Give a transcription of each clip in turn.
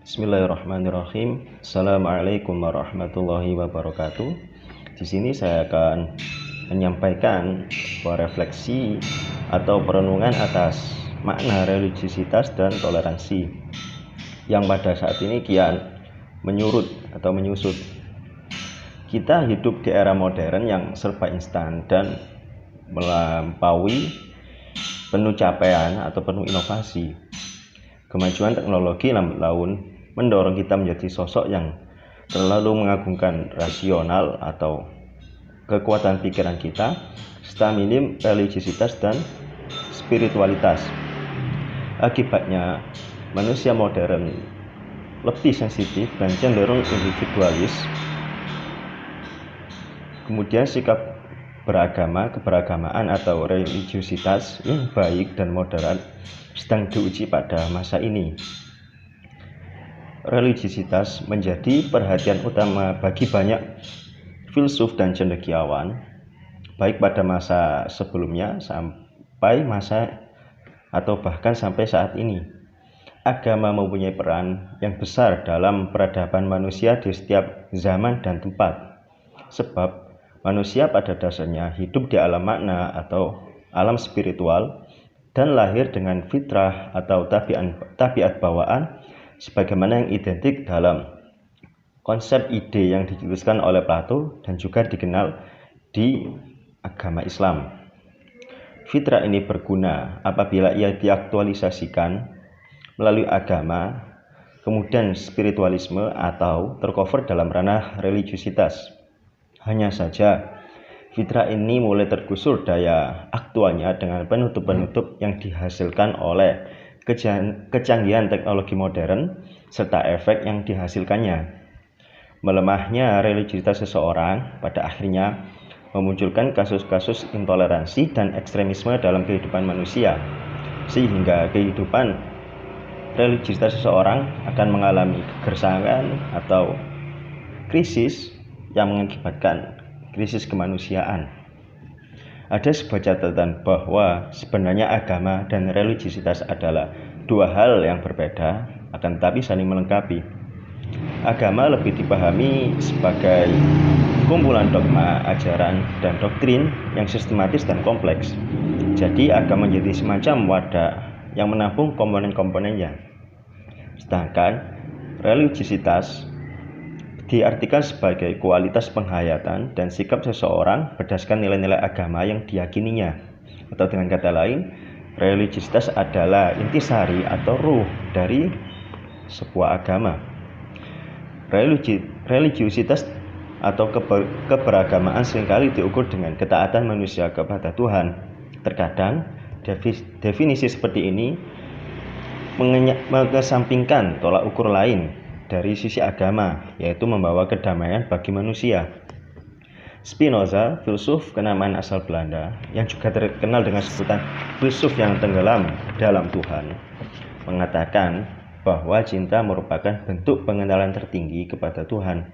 Bismillahirrahmanirrahim. Assalamualaikum warahmatullahi wabarakatuh. Di sini saya akan menyampaikan sebuah refleksi atau perenungan atas makna religiusitas dan toleransi yang pada saat ini kian menyurut atau menyusut. Kita hidup di era modern yang serba instan dan melampaui penuh capaian atau penuh inovasi. Kemajuan teknologi lambat laun mendorong kita menjadi sosok yang terlalu mengagungkan rasional atau kekuatan pikiran kita, serta minim religiusitas dan spiritualitas. Akibatnya, manusia modern lebih sensitif dan cenderung individualis. Kemudian sikap keberagamaan atau religiusitas yang baik dan moderat sedang diuji pada masa ini. Religiusitas menjadi perhatian utama bagi banyak filsuf dan cendekiawan, baik pada masa sebelumnya sampai masa atau bahkan sampai saat ini. Agama mempunyai peran yang besar dalam peradaban manusia di setiap zaman dan tempat, sebab manusia pada dasarnya hidup di alam makna atau alam spiritual dan lahir dengan fitrah atau tabiat bawaan sebagaimana yang identik dalam konsep ide yang dicetuskan oleh Plato dan juga dikenal di agama Islam. Fitrah ini berguna apabila ia diaktualisasikan melalui agama, kemudian spiritualisme atau tercover dalam ranah religiusitas. Hanya saja fitrah ini mulai tergusur daya aktualnya dengan penutup-penutup yang dihasilkan oleh kecanggihan teknologi modern serta efek yang dihasilkannya. Melemahnya religiusitas seseorang pada akhirnya memunculkan kasus-kasus intoleransi dan ekstremisme dalam kehidupan manusia, sehingga kehidupan religiusitas seseorang akan mengalami kegersangan atau krisis yang mengakibatkan krisis kemanusiaan. Ada sebuah catatan bahwa sebenarnya agama dan religiusitas adalah dua hal yang berbeda, akan tetapi saling melengkapi. Agama lebih dipahami sebagai kumpulan dogma, ajaran, dan doktrin yang sistematis dan kompleks. Jadi agama menjadi semacam wadah yang menampung komponen-komponennya. Sedangkan religiusitas diartikan sebagai kualitas penghayatan dan sikap seseorang berdasarkan nilai-nilai agama yang diyakininya. Atau dengan kata lain, religiusitas adalah intisari atau ruh dari sebuah agama. Religiusitas atau keberagamaan seringkali diukur dengan ketaatan manusia kepada Tuhan. Terkadang definisi seperti ini mengesampingkan tolak ukur lain dari sisi agama, yaitu membawa kedamaian bagi manusia. Spinoza, filsuf kenamaan asal Belanda yang juga terkenal dengan sebutan filsuf yang tenggelam dalam Tuhan, mengatakan bahwa cinta merupakan bentuk pengenalan tertinggi kepada Tuhan.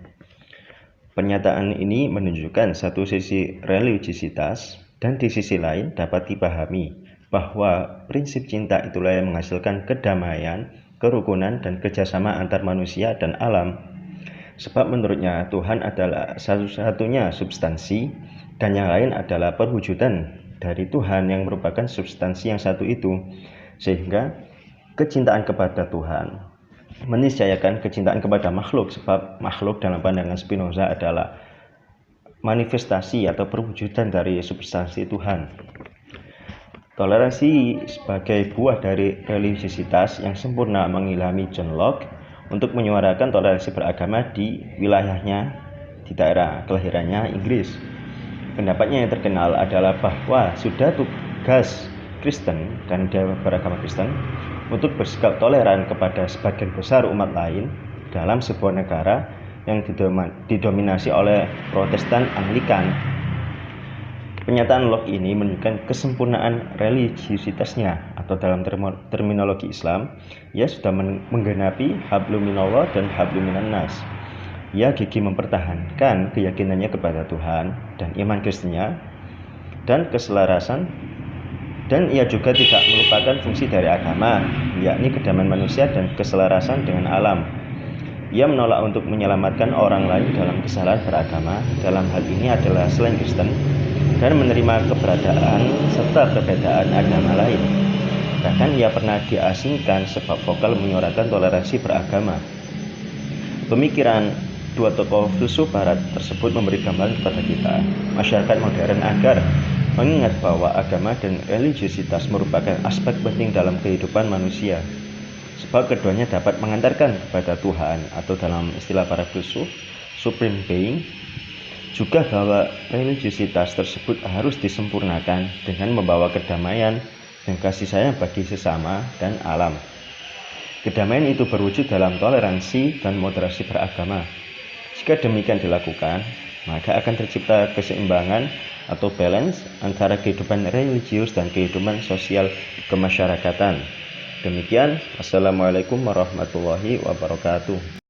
Pernyataan ini menunjukkan satu sisi religiusitas dan di sisi lain dapat dipahami bahwa prinsip cinta itulah yang menghasilkan kedamaian, kerukunan, dan kerjasama antar manusia dan alam. Sebab menurutnya Tuhan adalah satu-satunya substansi dan yang lain adalah perwujudan dari Tuhan yang merupakan substansi yang satu itu. Sehingga kecintaan kepada Tuhan meniscayakan kecintaan kepada makhluk, sebab makhluk dalam pandangan Spinoza adalah manifestasi atau perwujudan dari substansi Tuhan. Toleransi sebagai buah dari religiusitas yang sempurna mengilhami John Locke untuk menyuarakan toleransi beragama di wilayahnya di daerah kelahirannya Inggris. Pendapatnya yang terkenal adalah bahwa sudah tugas Kristen dan dia beragama Kristen untuk bersikap toleran kepada sebagian besar umat lain dalam sebuah negara yang didominasi oleh Protestan Anglikan. Pernyataan Locke ini menunjukkan kesempurnaan religiusitasnya, atau dalam terminologi Islam, ia sudah menggenapi hablum minallah dan hablum minan nas. Ia gigih mempertahankan keyakinannya kepada Tuhan dan iman Kristennya dan keselarasan, dan ia juga tidak melupakan fungsi dari agama, yakni kedamaian manusia dan keselarasan dengan alam. Ia menolak untuk menyelamatkan orang lain dalam kesalahan beragama, dalam hal ini adalah selain Kristen, dan menerima keberadaan serta perbedaan agama lain. Bahkan ia pernah diasingkan sebab vokal menyuarakan toleransi beragama. Pemikiran dua tokoh filsuf barat tersebut memberi gambaran kepada kita, masyarakat modern, agar mengingat bahwa agama dan religiusitas merupakan aspek penting dalam kehidupan manusia, sebab keduanya dapat mengantarkan kepada Tuhan, atau dalam istilah para filsuf, supreme being. Juga bahwa religiusitas tersebut harus disempurnakan dengan membawa kedamaian dan kasih sayang bagi sesama dan alam. Kedamaian itu berwujud dalam toleransi dan moderasi beragama. Jika demikian dilakukan, maka akan tercipta keseimbangan atau balance antara kehidupan religius dan kehidupan sosial kemasyarakatan. Demikian, Assalamualaikum warahmatullahi wabarakatuh.